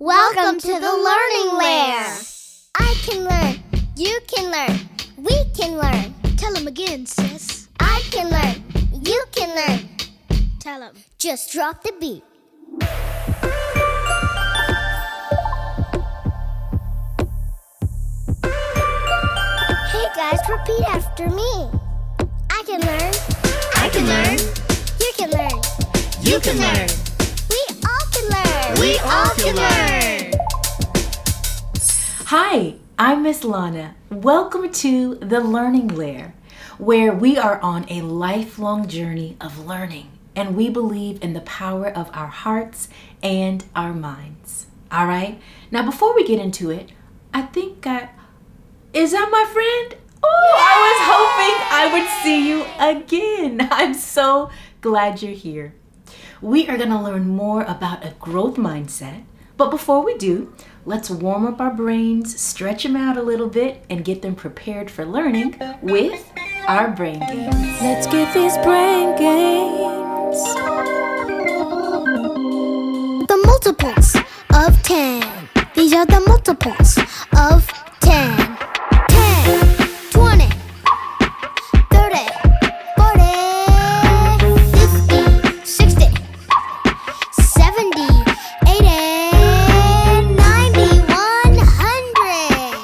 Welcome to the Learning Lair. I can learn, you can learn, we can learn. Tell 'em again, sis. I can learn, you can learn. Tell 'em. Just drop the beat. Hey guys, repeat after me. I can learn, I can learn. you can learn, You can learn. we all can learn. We all can learn. Hi, I'm Miss Lana. Welcome to the Learning Lair, where we are on a lifelong journey of learning, and we believe in the power of our hearts and our minds. All right? Now, before we get into it, is that my friend? Oh, I was hoping I would see you again. I'm so glad you're here. We are going to learn more about a growth mindset. But before we do, let's warm up our brains, stretch them out a little bit, and get them prepared for learning with our brain games. Let's get these brain games. The multiples of 10. These are the multiples of 10. 10, 20, 30, 40, 50, 60, 70, 80, 90, 100.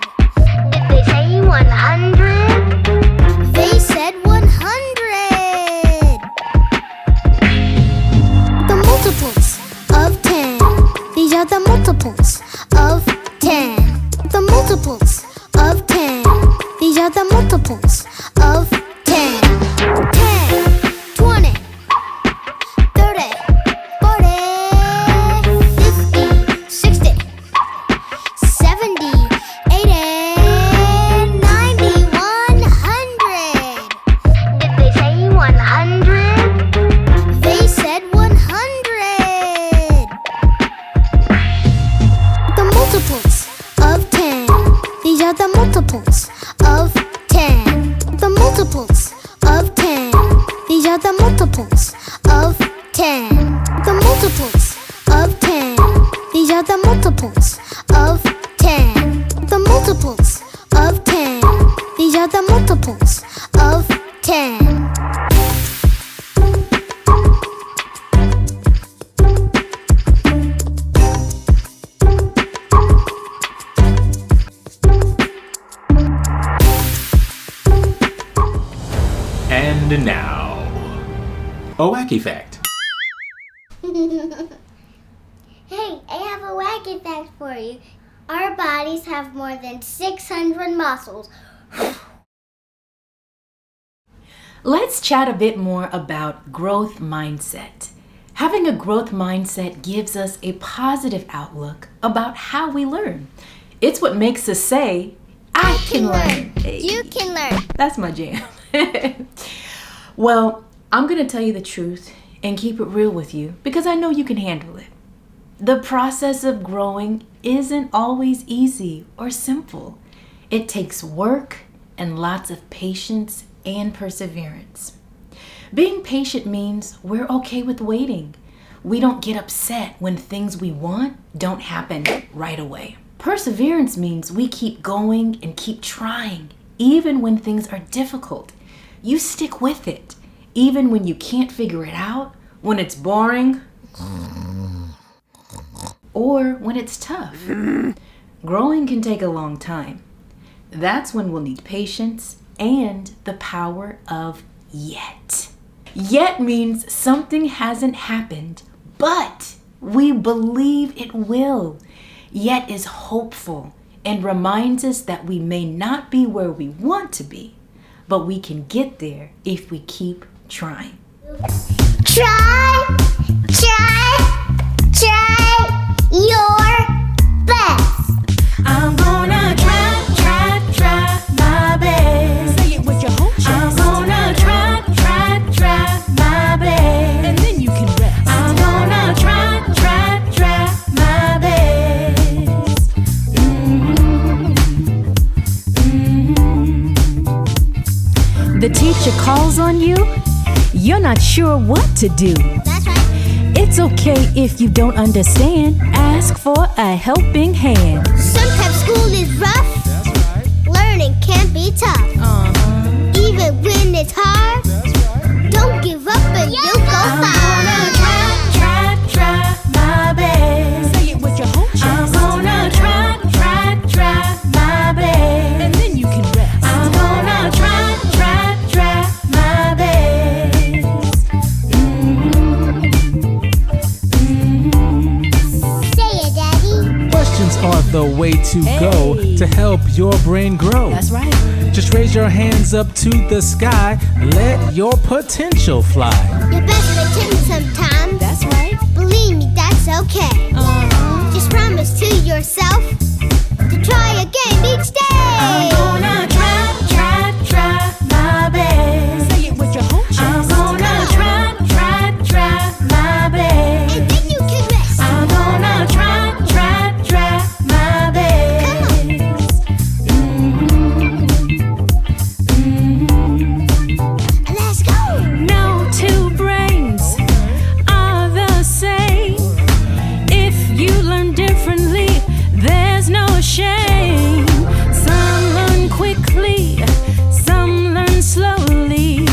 Did they say 100? They said 100. The multiples of 10. These are the multiples of 10. The multiples of 10. These are the multiples of 10. 10, 20, 30, 40, 50, 60, 70, 80, 90, 100. Did they say 100? They said 100. The multiples of 10. These are the multiples of 10. The multiples of 10. These are the multiples of 10. The multiples of 10. These are the multiples of 10. The multiples of 10. These are the multiples of 10. And now, a wacky fact. Hey, I have a wacky fact for you. Our bodies have more than 600 muscles. Let's chat a bit more about growth mindset. Having a growth mindset gives us a positive outlook about how we learn. It's what makes us say, I can learn. Hey. You can learn. That's my jam. Well, I'm going to tell you the truth and keep it real with you because I know you can handle it. The process of growing isn't always easy or simple. It takes work and lots of patience and perseverance. Being patient means we're okay with waiting. We don't get upset when things we want don't happen right away. Perseverance means we keep going and keep trying, even when things are difficult. You stick with it, even when you can't figure it out, when it's boring, or when it's tough. Growing can take a long time. That's when we'll need patience and the power of yet. Yet means something hasn't happened, but we believe it will. Yet is hopeful and reminds us that we may not be where we want to be, but we can get there if we keep trying. Try your best. I'm gonna try my best. Say it with your whole chest. I'm gonna try my best. And then you can rest. I'm gonna try my best. The teacher calls on you, you're not sure what to do. That's right. It's It's okay if you don't understand. Ask for a helping hand. Sometimes school is rough. Learning can be tough. Even when it's hard, don't give up and you'll go far. Try my best. Say it with your whole chest. I'm gonna try my best. And then you can rest. I'm gonna try my best. Say it, Daddy. Questions are the way to go Hey. to help your brain grow. That's right. Just raise your hands up to the sky. Let your potential fly. Your best friend sometimes. That's right. Believe me, that's okay. Just promise to yourself to try again each day. I'm gonna try my best. Say it with your whole I'm chest. gonna try my best. And then you can rest. I'm gonna try my best. Let's go. No two brains are the same. If you learn differently, there's no shame. Some learn quickly, some learn slowly.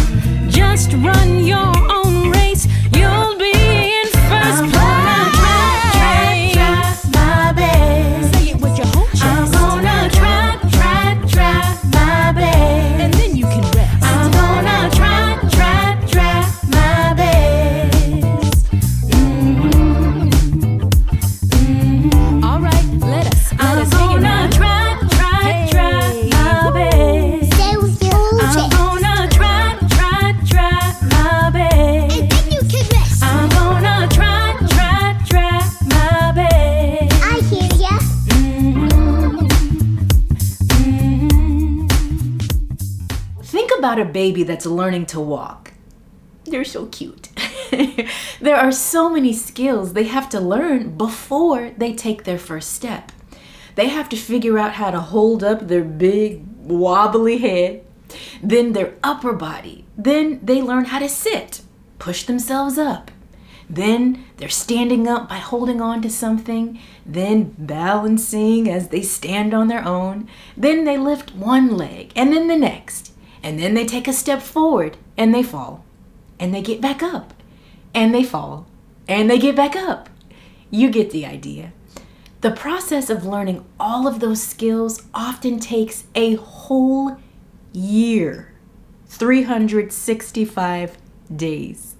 Just run your own race, you'll be in first I'm place. gonna try my best. Say it with your whole I'm chest. gonna try my best. And then you can rest. I'm gonna try my best. All right, let us I'm sing it gonna now. try my best. Stay with your whole I'm chest. gonna try my best. And then you can rest. I'm gonna try my best. I hear ya. Think about a baby that's learning to walk. They're so cute. There are so many skills they have to learn before they take their first step. They have to figure out how to hold up their big wobbly head, then their upper body. Then they learn how to sit, push themselves up. Then they're standing up by holding on to something, then balancing as they stand on their own. Then they lift one leg and then the next. And then they take a step forward and they fall. And they get back up. And they fall. And they get back up. You get the idea. The process of learning all of those skills often takes a whole year. 365 days.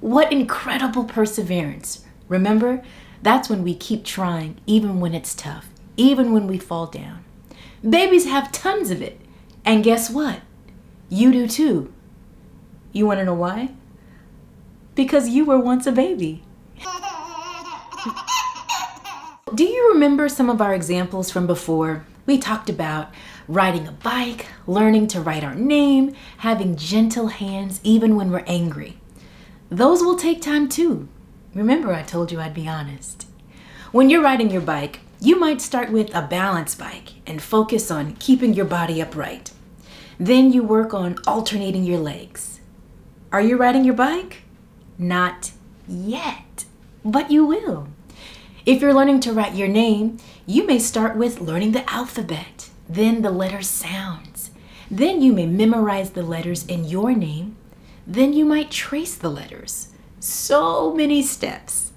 What incredible perseverance. Remember, that's when we keep trying, even when it's tough, even when we fall down. Babies have tons of it. And guess what? You do too. You want to know why? Because you were once a baby. Do you remember some of our examples from before? We talked about riding a bike, learning to write our name, having gentle hands even when we're angry. Those will take time too. Remember, I told you I'd be honest. When you're riding your bike, you might start with a balance bike and focus on keeping your body upright. Then you work on alternating your legs. Are you riding your bike? Not yet, but you will. If you're learning to write your name, you may start with learning the alphabet, then the letter sounds. Then you may memorize the letters in your name. Then you might trace the letters. So many steps.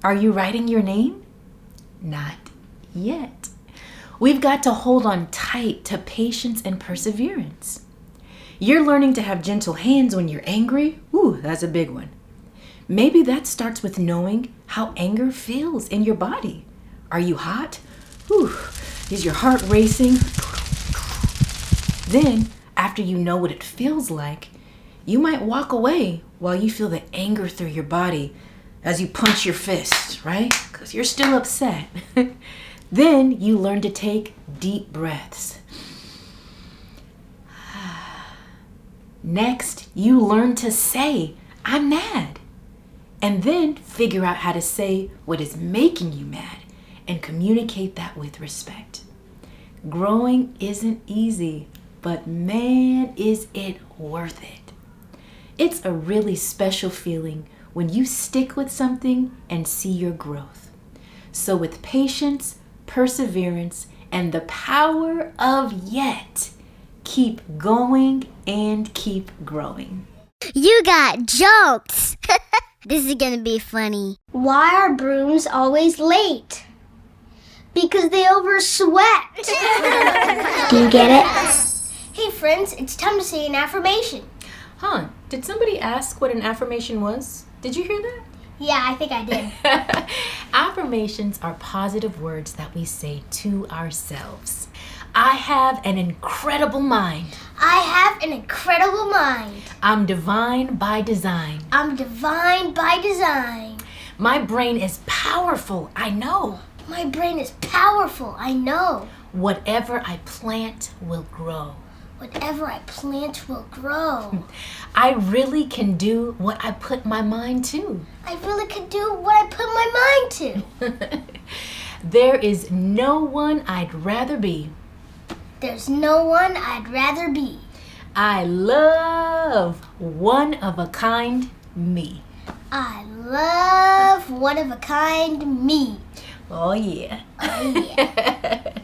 Are you writing your name? Not yet. We've got to hold on tight to patience and perseverance. You're learning to have gentle hands when you're angry. Ooh, that's a big one. Maybe that starts with knowing how anger feels in your body. Are you hot? Ooh, is your heart racing? Then, after you know what it feels like, you might walk away while you feel the anger through your body as you punch your fist, right? Because you're still upset. Then you learn to take deep breaths. Next, you learn to say, I'm mad. And then figure out how to say what is making you mad and communicate that with respect. Growing isn't easy, but man, is it worth it. It's a really special feeling when you stick with something and see your growth. So with patience, perseverance, and the power of yet, keep going and keep growing. You got jokes. This is gonna be funny. Why are brooms always late? Because they oversweat. Do you get it? Hey friends, it's time to say an affirmation. Huh, did somebody ask what an affirmation was? Did you hear that? Yeah, I think I did. Affirmations are positive words that we say to ourselves. I have an incredible mind. I have an incredible mind. I'm divine by design. I'm divine by design. My brain is powerful, I know. My brain is powerful, I know. Whatever I plant will grow. Whatever I plant will grow. I really can do what I put my mind to. I really can do what I put my mind to. There is no one I'd rather be. There's no one I'd rather be. I love one-of-a-kind me. I love one-of-a-kind me. Oh yeah. Oh yeah.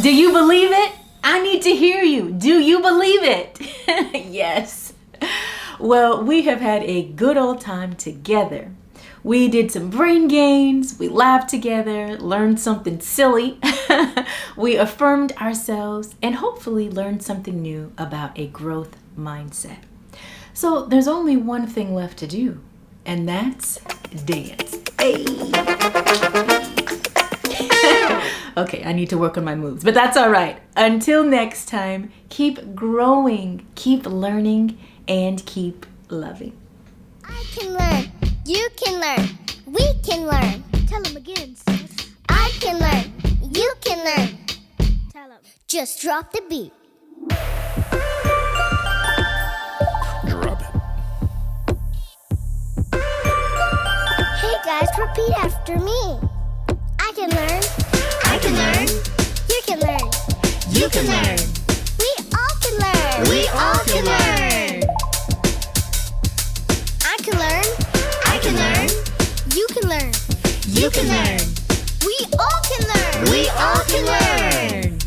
Do you believe it? I need to hear you. Do you believe it? Yes. Well, we have had a good old time together. We did some brain gains, we laughed together, learned something silly, we affirmed ourselves, and hopefully learned something new about a growth mindset. So there's only one thing left to do, and that's dance. Hey. Okay, I need to work on my moves, but that's all right. Until next time, keep growing, keep learning, and keep loving. I can learn. You can learn. We can learn. Tell them again, sis. I can learn. You can learn. Tell them. Just drop the beat. Drop it. Hey guys, repeat after me. I can learn. I can learn. You can learn. You can learn. We all can learn. We all can learn. I can learn. I can learn. You can learn. You can learn. We all can learn. We all can learn.